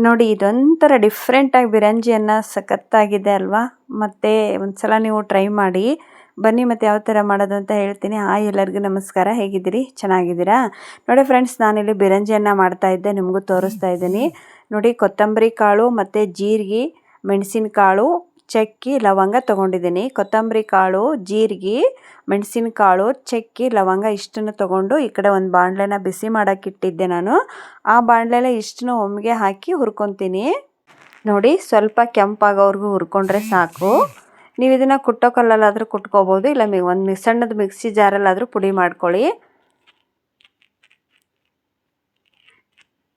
ನೋಡಿ ಇದೊಂಥರ ಡಿಫ್ರೆಂಟಾಗಿ ಬಿರಂಜಿ ಅನ್ನ ಸಖತ್ತಾಗಿದೆ ಅಲ್ವಾ. ಮತ್ತು ಒಂದ್ಸಲ ನೀವು ಟ್ರೈ ಮಾಡಿ ಬನ್ನಿ, ಮತ್ತು ಯಾವ ಥರ ಮಾಡೋದು ಅಂತ ಹೇಳ್ತೀನಿ. ಎಲ್ಲರಿಗೂ ನಮಸ್ಕಾರ, ಹೇಗಿದ್ದೀರಿ? ಚೆನ್ನಾಗಿದ್ದೀರಾ? ನೋಡಿ ಫ್ರೆಂಡ್ಸ್, ನಾನಿಲ್ಲಿ ಬಿರಂಜಿಯನ್ನು ಮಾಡ್ತಾಯಿದ್ದೆ, ನಿಮಗೂ ತೋರಿಸ್ತಾ ಇದ್ದೀನಿ. ನೋಡಿ, ಕೊತ್ತಂಬರಿ ಕಾಳು ಮತ್ತು ಜೀರಿಗೆ, ಮೆಣಸಿನಕಾಳು, ಚಕ್ಕಿ, ಲವಂಗ ತೊಗೊಂಡಿದ್ದೀನಿ. ಕೊತ್ತಂಬರಿ ಕಾಳು, ಜೀರಿಗೆ, ಮೆಣಸಿನಕಾಳು, ಚಕ್ಕಿ, ಲವಂಗ ಇಷ್ಟನ್ನು ತೊಗೊಂಡು ಈ ಕಡೆ ಒಂದು ಬಾಣಲೆನ ಬಿಸಿ ಮಾಡೋಕ್ಕೆ ಇಟ್ಟಿದ್ದೆ ನಾನು. ಆ ಬಾಣಲೆಲೆ ಇಷ್ಟನ್ನು ಒಮ್ಮೆಗೆ ಹಾಕಿ ಹುರ್ಕೊತೀನಿ. ನೋಡಿ, ಸ್ವಲ್ಪ ಕೆಂಪಾಗೋವರೆಗೂ ಹುರ್ಕೊಂಡ್ರೆ ಸಾಕು. ನೀವು ಇದನ್ನು ಕುಟ್ಟೋ ಕಲ್ಲಲ್ಲಾದರೂ ಕುಟ್ಕೋಬೋದು, ಇಲ್ಲ ಒಂದು ಸಣ್ಣದು ಮಿಕ್ಸಿ ಜಾರಲ್ಲಾದರೂ ಪುಡಿ ಮಾಡ್ಕೊಳ್ಳಿ.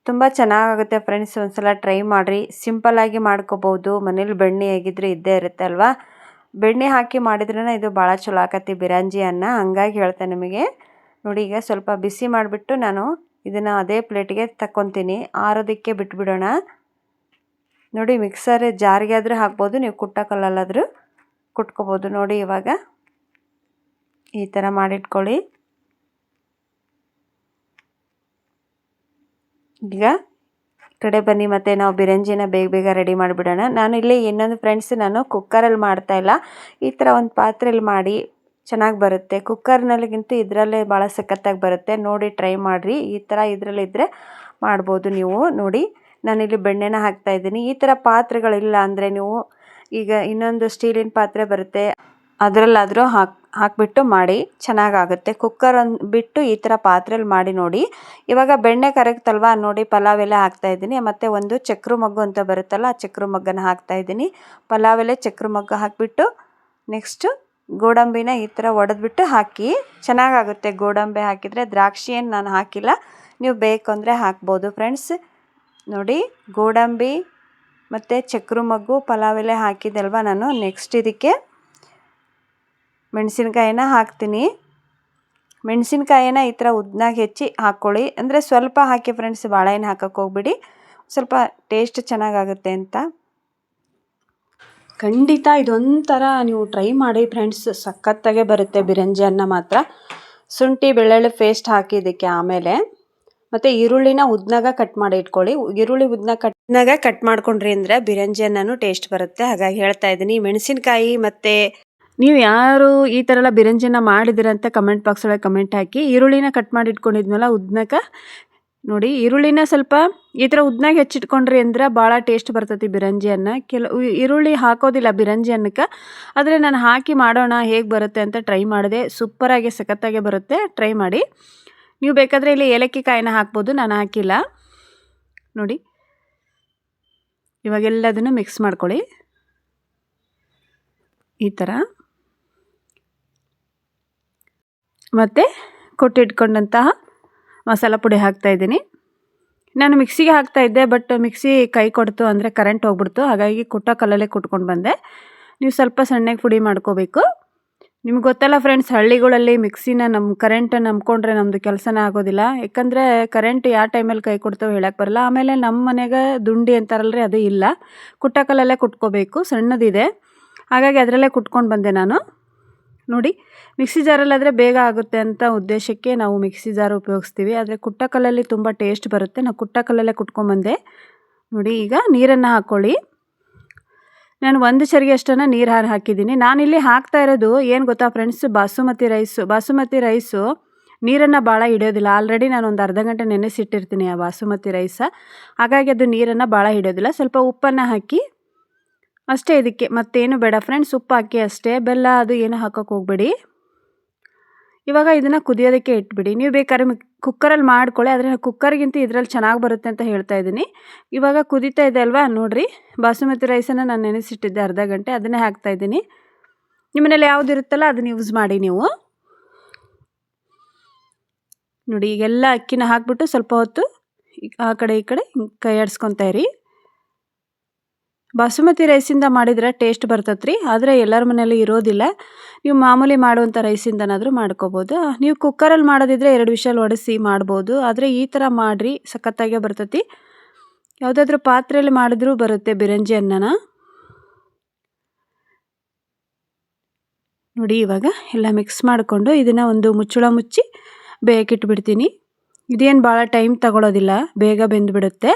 ತುಂಬ ಚೆನ್ನಾಗಾಗುತ್ತೆ ಫ್ರೆಂಡ್ಸ್, ಒಂದ್ಸಲ ಟ್ರೈ ಮಾಡಿರಿ. ಸಿಂಪಲ್ಲಾಗಿ ಮಾಡ್ಕೋಬೋದು, ಮನೇಲಿ ಬೆಣ್ಣೆ ಹೇಗಿದ್ರೂ ಇದ್ದೇ ಇರುತ್ತೆ ಅಲ್ವಾ. ಬೆಣ್ಣೆ ಹಾಕಿ ಮಾಡಿದ್ರೇ ಇದು ಭಾಳ ಚಲೋ ಆಕತಿ ಬಿರಂಜಿ ಅನ್ನ, ಹಂಗಾಗಿ ಹೇಳ್ತೇನೆ ನಿಮಗೆ. ನೋಡಿ, ಈಗ ಸ್ವಲ್ಪ ಬಿಸಿ ಮಾಡಿಬಿಟ್ಟು ನಾನು ಇದನ್ನು ಅದೇ ಪ್ಲೇಟಿಗೆ ತಕ್ಕೊತೀನಿ, ಆರೋದಕ್ಕೆ ಬಿಟ್ಬಿಡೋಣ. ನೋಡಿ, ಮಿಕ್ಸರ್ ಜಾರಿಗೆ ಆದರೂ ಹಾಕ್ಬೋದು, ನೀವು ಕುಟ್ಟೋ ಕಲ್ಲಲ್ಲಾದರೂ ಕುಟ್ಕೋಬೋದು. ನೋಡಿ, ಇವಾಗ ಈ ಥರ ಮಾಡಿಟ್ಕೊಳ್ಳಿ. ಈಗ ಕಡೆ ಬನ್ನಿ, ಮತ್ತು ನಾವು ಬಿರಂಜಿನ ಬೇಗ ಬೇಗ ರೆಡಿ ಮಾಡಿಬಿಡೋಣ. ನಾನು ಇಲ್ಲಿ ಇನ್ನೊಂದು ಫ್ರೆಂಡ್ಸ್, ನಾನು ಕುಕ್ಕರಲ್ಲಿ ಮಾಡ್ತಾಯಿಲ್ಲ, ಈ ಥರ ಒಂದು ಪಾತ್ರೆಯಲ್ಲಿ ಮಾಡಿ ಚೆನ್ನಾಗಿ ಬರುತ್ತೆ. ಕುಕ್ಕರ್ನಲ್ಲಿಗಿಂತ ಇದರಲ್ಲೇ ಭಾಳ ಸಖತ್ತಾಗಿ ಬರುತ್ತೆ. ನೋಡಿ, ಟ್ರೈ ಮಾಡಿರಿ. ಈ ಥರ ಇದರಲ್ಲಿದ್ದರೆ ಮಾಡ್ಬೋದು ನೀವು. ನೋಡಿ, ನಾನಿಲ್ಲಿ ಬೆಣ್ಣೆನ ಹಾಕ್ತಾಯಿದ್ದೀನಿ. ಈ ಥರ ಪಾತ್ರೆಗಳಿಲ್ಲ ಅಂದರೆ ನೀವು ಈಗ ಇನ್ನೊಂದು ಸ್ಟೀಲಿನ ಪಾತ್ರೆ ಬರುತ್ತೆ, ಅದರಲ್ಲಾದರೂ ಹಾಕಿಬಿಟ್ಟು ಮಾಡಿ, ಚೆನ್ನಾಗಾಗುತ್ತೆ. ಕುಕ್ಕರ್ ಬಿಟ್ಟು ಈ ಥರ ಪಾತ್ರೆಯಲ್ಲಿ ಮಾಡಿ ನೋಡಿ. ಇವಾಗ ಬೆಣ್ಣೆ ಕರಗ್ತಲ್ವ, ನೋಡಿ ಪಲಾವ್ ಎಲೆ ಹಾಕ್ತಾಯಿದ್ದೀನಿ, ಮತ್ತು ಒಂದು ಚಕ್ರ ಮಗ್ಗು ಅಂತ ಬರುತ್ತಲ್ಲ, ಆ ಚಕ್ರ ಮಗ್ಗನ ಹಾಕ್ತಾಯಿದ್ದೀನಿ. ಪಲಾವ್ ಎಲೆ, ಚಕ್ರ ಮಗ್ಗು ಹಾಕಿಬಿಟ್ಟು ನೆಕ್ಸ್ಟು ಗೋಡಂಬಿನ ಈ ಥರ ಒಡೆದ್ಬಿಟ್ಟು ಹಾಕಿ, ಚೆನ್ನಾಗಾಗುತ್ತೆ. ಗೋಡಂಬಿ ಹಾಕಿದರೆ, ದ್ರಾಕ್ಷಿ ಏನು ನಾನು ಹಾಕಿಲ್ಲ, ನೀವು ಬೇಕು ಅಂದರೆ ಹಾಕ್ಬೋದು ಫ್ರೆಂಡ್ಸ್. ನೋಡಿ, ಗೋಡಂಬಿ ಮತ್ತು ಚಕ್ರ ಮಗ್ಗು, ಪಲಾವ್ ಎಲೆ ಹಾಕಿದ್ದಲ್ವ ನಾನು. ನೆಕ್ಸ್ಟ್ ಇದಕ್ಕೆ ಮೆಣಸಿನ್ಕಾಯಿನ ಹಾಕ್ತೀನಿ. ಮೆಣಸಿನ್ಕಾಯಿನ ಈ ಥರ ಉದ್ದನಾಗಿ ಹೆಚ್ಚಿ ಹಾಕ್ಕೊಳ್ಳಿ, ಅಂದರೆ ಸ್ವಲ್ಪ ಹಾಕಿ ಫ್ರೆಂಡ್ಸ್, ಭಾಳ ಏನು ಹಾಕೋಕ್ಕೆ ಹೋಗ್ಬಿಡಿ, ಸ್ವಲ್ಪ ಟೇಸ್ಟ್ ಚೆನ್ನಾಗಾಗುತ್ತೆ ಅಂತ. ಖಂಡಿತ ಇದೊಂಥರ ನೀವು ಟ್ರೈ ಮಾಡಿ ಫ್ರೆಂಡ್ಸ್, ಸಖತ್ತಾಗೆ ಬರುತ್ತೆ ಬಿರಂಜಿ ಅನ್ನ ಮಾತ್ರ. ಶುಂಠಿ ಬೆಳ್ಳುಳ್ಳಿ ಪೇಸ್ಟ್ ಹಾಕಿ ಇದಕ್ಕೆ, ಆಮೇಲೆ ಮತ್ತು ಈರುಳ್ಳಿನ ಉದ್ದನಾಗ ಕಟ್ ಮಾಡಿ ಇಟ್ಕೊಳ್ಳಿ. ಈರುಳ್ಳಿ ಉದ್ದನಾಗ ಕಟ್ ಮಾಡ್ಕೊಂಡ್ರಿ ಅಂದರೆ ಬಿರಂಜಿ ಅನ್ನನೂ ಟೇಸ್ಟ್ ಬರುತ್ತೆ, ಹಾಗಾಗಿ ಹೇಳ್ತಾ ಇದ್ದೀನಿ. ಮೆಣಸಿನ್ಕಾಯಿ ಮತ್ತು ನೀವು ಯಾರು ಈ ಥರ ಎಲ್ಲ ಬಿರಂಜಿನ ಮಾಡಿದಿರಂತ ಕಮೆಂಟ್ ಬಾಕ್ಸ್ ಒಳಗೆ ಕಮೆಂಟ್ ಹಾಕಿ. ಈರುಳ್ಳಿನ ಕಟ್ ಮಾಡಿ ಇಟ್ಕೊಂಡಿದ್ನಲ್ಲ ಉದ್ದನಾಗ, ನೋಡಿ ಈರುಳ್ಳಿನ ಸ್ವಲ್ಪ ಈ ಥರ ಉದ್ದನಾಗಿ ಹೆಚ್ಚಿಟ್ಕೊಂಡ್ರಿ ಅಂದ್ರೆ ಭಾಳ ಟೇಸ್ಟ್ ಬರ್ತೈತಿ ಬಿರಂಜಿ ಅನ್ನ. ಈರುಳ್ಳಿ ಹಾಕೋದಿಲ್ಲ ಬಿರಂಜಿ ಅನ್ನಕ್ಕೆ, ಆದರೆ ನಾನು ಹಾಕಿ ಮಾಡೋಣ ಹೇಗೆ ಬರುತ್ತೆ ಅಂತ ಟ್ರೈ ಮಾಡಿದೆ. ಸೂಪರಾಗಿ ಸಖತ್ತಾಗೆ ಬರುತ್ತೆ, ಟ್ರೈ ಮಾಡಿ. ನೀವು ಬೇಕಾದರೆ ಇಲ್ಲಿ ಏಲಕ್ಕಿ ಕಾಯಿನ ಹಾಕ್ಬೋದು, ನಾನು ಹಾಕಿಲ್ಲ. ನೋಡಿ, ಇವಾಗೆಲ್ಲದನ್ನು ಮಿಕ್ಸ್ ಮಾಡ್ಕೊಳ್ಳಿ ಈ ಥರ. ಮತ್ತು ಕೊಟ್ಟಿಟ್ಕೊಂಡಂತಹ ಮಸಾಲ ಪುಡಿ ಹಾಕ್ತಾಯಿದ್ದೀನಿ. ನಾನು ಮಿಕ್ಸಿಗೆ ಹಾಕ್ತಾಯಿದ್ದೆ, ಬಟ್ ಮಿಕ್ಸಿ ಕೈ ಕೊಡ್ತು, ಅಂದರೆ ಕರೆಂಟ್ ಹೋಗ್ಬಿಡ್ತು, ಹಾಗಾಗಿ ಕುಟ್ಟೋ ಕಲ್ಲಲ್ಲೇ ಕುಟ್ಕೊಂಡು ಬಂದೆ. ನೀವು ಸ್ವಲ್ಪ ಸಣ್ಣಗೆ ಪುಡಿ ಮಾಡ್ಕೋಬೇಕು. ನಿಮ್ಗೆ ಗೊತ್ತಲ್ಲ ಫ್ರೆಂಡ್ಸ್, ಹಳ್ಳಿಗಳಲ್ಲಿ ಮಿಕ್ಸಿನ ಕರೆಂಟ್ ನಂಬ್ಕೊಂಡ್ರೆ ನಮ್ಮದು ಕೆಲಸನೇ ಆಗೋದಿಲ್ಲ. ಯಾಕಂದರೆ ಕರೆಂಟ್ ಯಾವ ಟೈಮಲ್ಲಿ ಕೈ ಕೊಡ್ತೇವೆ ಹೇಳಕ್ಕೆ ಬರಲ್ಲ. ಆಮೇಲೆ ನಮ್ಮ ಮನೆಗೆ ದುಂಡಿ ಅಂತಾರಲ್ರಿ, ಅದು ಇಲ್ಲ, ಕುಟ್ಟೋ ಕಲ್ಲಲ್ಲೇ ಕುಟ್ಕೋಬೇಕು, ಸಣ್ಣದಿದೆ, ಹಾಗಾಗಿ ಅದರಲ್ಲೇ ಕುಟ್ಕೊಂಡು ಬಂದೆ ನಾನು. ನೋಡಿ, ಮಿಕ್ಸಿ ಜಾರಲ್ಲಾದರೆ ಬೇಗ ಆಗುತ್ತೆ ಅಂತ ಉದ್ದೇಶಕ್ಕೆ ನಾವು ಮಿಕ್ಸಿ ಜಾರ್ ಉಪಯೋಗಿಸ್ತೀವಿ, ಆದರೆ ಕುಟ್ಟೋ ಕಲ್ಲಲ್ಲಿ ತುಂಬ ಟೇಸ್ಟ್ ಬರುತ್ತೆ. ನಾವು ಕುಟ್ಟೋ ಕಲ್ಲಲ್ಲೇ ಕುಟ್ಕೊಂಬಂದೆ. ನೋಡಿ, ಈಗ ನೀರನ್ನು ಹಾಕ್ಕೊಳ್ಳಿ. ನಾನು ಒಂದು ಚರಿಗೆ ಅಷ್ಟನ್ನು ನೀರು ಹಾಕಿದ್ದೀನಿ. ನಾನಿಲ್ಲಿ ಹಾಕ್ತಾ ಇರೋದು ಏನು ಗೊತ್ತಾ ಫ್ರೆಂಡ್ಸ್, ಬಾಸುಮತಿ ರೈಸು ನೀರನ್ನು ಭಾಳ ಹಿಡಿಯೋದಿಲ್ಲ. ಆಲ್ರೆಡಿ ನಾನು ಒಂದು ಅರ್ಧ ಗಂಟೆ ನೆನೆಸಿಟ್ಟಿರ್ತೀನಿ ಆ ಬಾಸುಮತಿ ರೈಸ, ಹಾಗಾಗಿ ಅದು ನೀರನ್ನು ಭಾಳ ಹಿಡಿಯೋದಿಲ್ಲ. ಸ್ವಲ್ಪ ಉಪ್ಪನ್ನು ಹಾಕಿ ಅಷ್ಟೇ, ಇದಕ್ಕೆ ಮತ್ತೇನು ಬೇಡ ಫ್ರೆಂಡ್ಸ್, ಉಪ್ಪು ಹಾಕಿ ಅಷ್ಟೇ, ಬೆಲ್ಲ ಅದು ಏನು ಹಾಕೋಕ್ಕೆ ಹೋಗ್ಬೇಡಿ. ಇವಾಗ ಇದನ್ನು ಕುದಿಯೋದಕ್ಕೆ ಇಟ್ಬಿಡಿ. ನೀವು ಬೇಕಾದ್ರೆ ಕುಕ್ಕರಲ್ಲಿ ಮಾಡ್ಕೊಳ್ಳಿ, ಆದರೆ ಕುಕ್ಕರ್ಗಿಂತ ಇದರಲ್ಲಿ ಚೆನ್ನಾಗಿ ಬರುತ್ತೆ ಅಂತ ಹೇಳ್ತಾ ಇದ್ದೀನಿ. ಇವಾಗ ಕುದೀತಾ ಇದೆ ಅಲ್ವಾ, ನೋಡಿರಿ, ಬಾಸುಮತಿ ರೈಸನ್ನು ನಾನು ನೆನೆಸಿಟ್ಟಿದ್ದೆ ಅರ್ಧ ಗಂಟೆ, ಅದನ್ನೇ ಹಾಕ್ತಾಯಿದ್ದೀನಿ. ನಿಮ್ಮನೇಲಿ ಯಾವ್ದು ಇರುತ್ತಲ್ಲ ಅದನ್ನು ಯೂಸ್ ಮಾಡಿ ನೀವು. ನೋಡಿ, ಈಗೆಲ್ಲ ಅಕ್ಕಿನ ಹಾಕ್ಬಿಟ್ಟು ಸ್ವಲ್ಪ ಹೊತ್ತು ಆ ಕಡೆ ಈ ಕಡೆ ಕೈ ಆಡಿಸ್ಕೊತಾ ಇರಿ. ಬಾಸುಮತಿ ರೈಸಿಂದ ಮಾಡಿದರೆ ಟೇಸ್ಟ್ ಬರ್ತತ್ರಿ, ಆದರೆ ಎಲ್ಲರ ಮನೆಯಲ್ಲಿ ಇರೋದಿಲ್ಲ. ನೀವು ಮಾಮೂಲಿ ಮಾಡುವಂಥ ರೈಸಿಂದನಾದರೂ ಮಾಡ್ಕೋಬೋದು. ನೀವು ಕುಕ್ಕರಲ್ಲಿ ಮಾಡೋದಿದ್ರೆ 2 ವಿಷಲ್ ಹೊಡೆಸಿ ಮಾಡ್ಬೋದು, ಆದರೆ ಈ ಥರ ಮಾಡಿರಿ, ಸಖತ್ತಾಗೆ ಬರ್ತೈತಿ. ಯಾವುದಾದ್ರೂ ಪಾತ್ರೆಯಲ್ಲಿ ಮಾಡಿದ್ರೂ ಬರುತ್ತೆ ಬಿರಂಜಿ ಅನ್ನನ. ನೋಡಿ, ಇವಾಗ ಎಲ್ಲ ಮಿಕ್ಸ್ ಮಾಡಿಕೊಂಡು ಇದನ್ನು ಒಂದು ಮುಚ್ಚಳ ಮುಚ್ಚಿ ಬೇಯಕ್ಕಿಟ್ಬಿಡ್ತೀನಿ. ಇದೇನು ಭಾಳ ಟೈಮ್ ತಗೊಳ್ಳೋದಿಲ್ಲ, ಬೇಗ ಬೆಂದುಬಿಡುತ್ತೆ.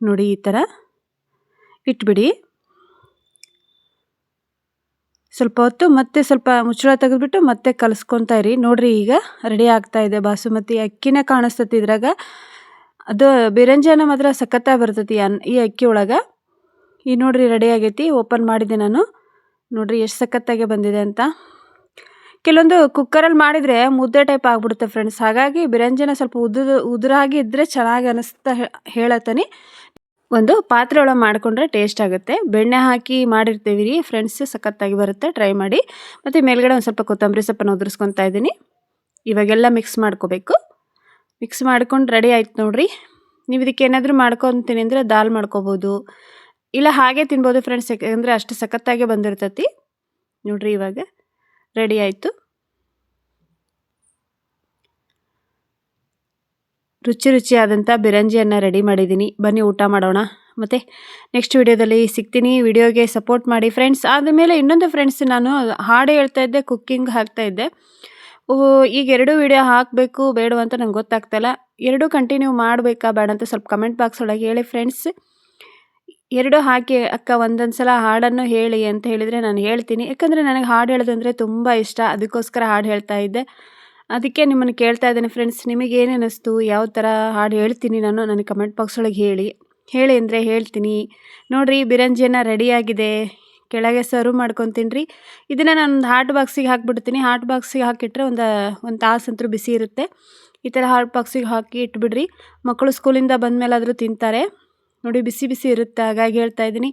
ನೋಡಿ ಈ ಥರ ಇಟ್ಬಿಡಿ. ಸ್ವಲ್ಪ ಹೊತ್ತು ಮತ್ತೆ ಸ್ವಲ್ಪ ಮುಚ್ಚಳ ತೆಗೆದ್ಬಿಟ್ಟು ಮತ್ತೆ ಕಲಿಸ್ಕೊತಾ ಇರಿ. ನೋಡಿರಿ ಈಗ ರೆಡಿ ಆಗ್ತಾ ಇದೆ ಬಾಸುಮತಿ ಅಕ್ಕಿನೇ ಕಾಣಿಸ್ತತಿ ಇದ್ರಾಗ. ಅದು ಬಿರಂಜಾನ ಮಾತ್ರ ಸಖತ್ತಾಗಿ ಬರ್ತೈತಿ ಈ ಅಕ್ಕಿ ಒಳಗೆ. ಈ ನೋಡಿರಿ ರೆಡಿ ಆಗೈತಿ. ಓಪನ್ ಮಾಡಿದೆ ನಾನು. ನೋಡಿರಿ ಎಷ್ಟು ಸಖತ್ತಾಗೆ ಬಂದಿದೆ ಅಂತ. ಕೆಲವೊಂದು ಕುಕ್ಕರಲ್ಲಿ ಮಾಡಿದರೆ ಮುದ್ದೆ ಟೈಪ್ ಆಗಿಬಿಡುತ್ತೆ ಫ್ರೆಂಡ್ಸ್. ಹಾಗಾಗಿ ಬಿರಂಜಾನ ಸ್ವಲ್ಪ ಉದುರಾಗಿ ಇದ್ದರೆ ಚೆನ್ನಾಗಿ ಅನಿಸ್ತಾ ಹೇಳತ್ತೀನಿ. ಒಂದು ಪಾತ್ರೆ ಒಳಗೆ ಮಾಡಿಕೊಂಡ್ರೆ ಟೇಸ್ಟ್ ಆಗುತ್ತೆ. ಬೆಣ್ಣೆ ಹಾಕಿ ಮಾಡಿರ್ತೀವಿ ರೀ ಫ್ರೆಂಡ್ಸ್, ಸಖತ್ತಾಗಿ ಬರುತ್ತೆ, ಟ್ರೈ ಮಾಡಿ. ಮತ್ತು ಮೇಲ್ಗಡೆ ಒಂದು ಸ್ವಲ್ಪ ಕೊತ್ತಂಬರಿ ಸೊಪ್ಪನ್ನು ಉದುರಿಸ್ಕೊತಾ ಇದ್ದೀನಿ. ಇವಾಗೆಲ್ಲ ಮಿಕ್ಸ್ ಮಾಡ್ಕೋಬೇಕು. ಮಿಕ್ಸ್ ಮಾಡ್ಕೊಂಡು ರೆಡಿ ಆಯ್ತು ನೋಡಿರಿ. ನೀವು ಇದಕ್ಕೆ ಏನಾದರೂ ಮಾಡ್ಕೊತೀನಿ ಅಂದರೆ ದಾಲ್ ಮಾಡ್ಕೋಬೋದು, ಇಲ್ಲ ಹಾಗೆ ತಿನ್ಬೋದು ಫ್ರೆಂಡ್ಸ್, ಯಾಕೆಂದರೆ ಅಷ್ಟು ಸಖತ್ತಾಗೆ ಬಂದಿರ್ತೈತಿ. ನೋಡಿರಿ ಇವಾಗ ರೆಡಿ ಆಯಿತು. ರುಚಿಯಾದಂಥ ಬಿರಂಜಿಯನ್ನು ರೆಡಿ ಮಾಡಿದ್ದೀನಿ. ಬನ್ನಿ ಊಟ ಮಾಡೋಣ. ಮತ್ತು ನೆಕ್ಸ್ಟ್ ವಿಡಿಯೋದಲ್ಲಿ ಸಿಗ್ತೀನಿ. ವಿಡಿಯೋಗೆ ಸಪೋರ್ಟ್ ಮಾಡಿ ಫ್ರೆಂಡ್ಸ್. ಆದಮೇಲೆ ಇನ್ನೊಂದು ಫ್ರೆಂಡ್ಸ್, ನಾನು ಹಾಡು ಹೇಳ್ತಾ ಇದ್ದೆ, ಕುಕ್ಕಿಂಗ್ ಹಾಕ್ತಾಯಿದ್ದೆ. ಈಗ 2 ವಿಡಿಯೋ ಹಾಕಬೇಕು ಬೇಡ ಅಂತ ನಂಗೆ ಗೊತ್ತಾಗ್ತಾಯಿಲ್ಲ. 2 ಕಂಟಿನ್ಯೂ ಮಾಡಬೇಕಾ ಬೇಡ ಅಂತ ಸ್ವಲ್ಪ ಕಮೆಂಟ್ ಬಾಕ್ಸ್ ಒಳಗೆ ಹೇಳಿ ಫ್ರೆಂಡ್ಸ್. 2 ಹಾಕಿ ಅಕ್ಕ ಒಂದೊಂದು ಸಲ ಹಾಡನ್ನು ಹೇಳಿ ಅಂತ ಹೇಳಿದರೆ ನಾನು ಹೇಳ್ತೀನಿ. ಯಾಕಂದರೆ ನನಗೆ ಹಾಡು ಹೇಳೋದಂದರೆ ತುಂಬ ಇಷ್ಟ. ಅದಕ್ಕೋಸ್ಕರ ಹಾಡು ಹೇಳ್ತಾ ಇದ್ದೆ. ಅದಕ್ಕೆ ನಿಮ್ಮನ್ನು ಕೇಳ್ತಾ ಇದ್ದೇನೆ ಫ್ರೆಂಡ್ಸ್, ನಿಮಗೇನು ಅನ್ನಿಸ್ತು, ಯಾವ ಥರ ಹಾಡು ಹೇಳ್ತೀನಿ ನಾನು, ನನಗೆ ಕಮೆಂಟ್ ಬಾಕ್ಸ್ ಒಳಗೆ ಹೇಳಿ ಅಂದರೆ ಹೇಳ್ತೀನಿ. ನೋಡಿರಿ ಬಿರಂಜಿಯನ್ನು ರೆಡಿಯಾಗಿದೆ. ಕೆಳಗೆ ಸರ್ವ್ ಮಾಡ್ಕೊತೀನಿ ರೀ. ಇದನ್ನು ನಾನು ಹಾಟ್ ಬಾಕ್ಸಿಗೆ ಹಾಕಿಬಿಡ್ತೀನಿ. ಹಾಟ್ ಬಾಕ್ಸಿಗೆ ಹಾಕಿಟ್ರೆ ಒಂದು ತಾಸಂತರೂ ಬಿಸಿ ಇರುತ್ತೆ. ಈ ಥರ ಹಾಟ್ ಬಾಕ್ಸಿಗೆ ಹಾಕಿ ಇಟ್ಬಿಡ್ರಿ. ಮಕ್ಕಳು ಸ್ಕೂಲಿಂದ ಬಂದಮೇಲಾದರೂ ತಿಂತಾರೆ. ನೋಡಿ ಬಿಸಿ ಇರುತ್ತೆ, ಹಾಗಾಗಿ ಹೇಳ್ತಾ ಇದ್ದೀನಿ.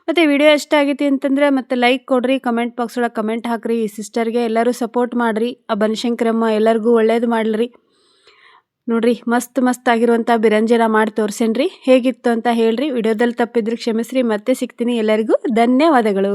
ಮತ್ತು ವಿಡಿಯೋ ಇಷ್ಟ ಆಗೈತಿ ಅಂತಂದರೆ ಮತ್ತೆ ಲೈಕ್ ಕೊಡಿರಿ, ಕಮೆಂಟ್ ಬಾಕ್ಸ್ ಒಳಗೆ ಕಮೆಂಟ್ ಹಾಕಿರಿ. ಈ ಸಿಸ್ಟರ್ಗೆ ಎಲ್ಲರೂ ಸಪೋರ್ಟ್ ಮಾಡಿರಿ. ಆ ಬನಶಂಕರಮ್ಮ ಎಲ್ಲರಿಗೂ ಒಳ್ಳೇದು ಮಾಡಲಿ. ನೋಡಿರಿ ಮಸ್ತ್ ಆಗಿರುವಂಥ ಬಿರಂಜನ ಮಾಡಿ ತೋರಿಸೇನ್ರಿ. ಹೇಗಿತ್ತು ಅಂತ ಹೇಳ್ರಿ. ವಿಡಿಯೋದಲ್ಲಿ ತಪ್ಪಿದ್ರೆ ಕ್ಷಮಿಸ್ರಿ. ಮತ್ತೆ ಸಿಗ್ತೀನಿ. ಎಲ್ಲರಿಗೂ ಧನ್ಯವಾದಗಳು.